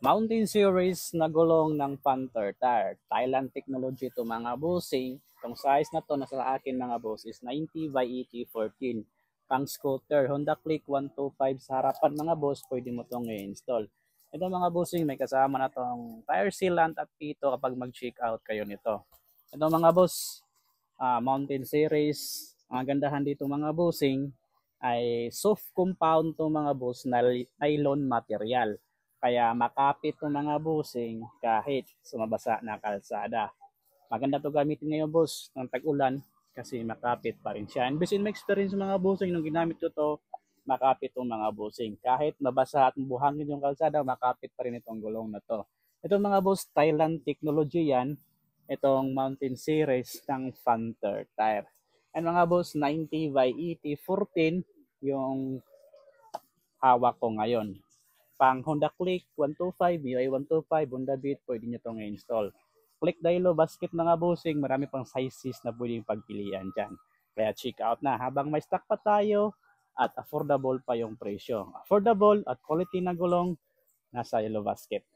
Mountain Series na gulong ng Panther Tire. Thailand technology to mga bossing. Itong size na to na sa akin mga boss is 90 by 80 14. Pang scooter, Honda Click 125 sa harapan mga boss, pwede mo itong i-install. Ito mga bossing, may kasama na itong tire sealant at pito kapag mag-check out kayo nito. Ito mga boss, Mountain Series, ang gandahan dito mga bossing ay soft compound to mga boss na nylon material. Kaya makapit to mga bossing kahit sumabasa na kalsada. Maganda to gamitin ngayon boss ng tag-ulan kasi makapit pa rin siya. And based on my experience mga bossing nung ginamit ko to, makapit tong mga bossing. Kahit mabasa at buhangin yung kalsada, makapit pa rin itong gulong na to. Ito mga boss, Thailand technology yan. Itong Mountain Series ng Panther Tire. And mga boss, 90 by 80 14 yung hawak ko ngayon. Pang Honda Click 125, MIUI 125, Honda Beat, pwede nyo itong install. Click Dilo Basket mga bossing, marami pang sizes na pwedeng pagpilian dyan. Kaya check out na habang may stock pa tayo at affordable pa yung presyo. Affordable at quality na gulong nasa Yellow Basket.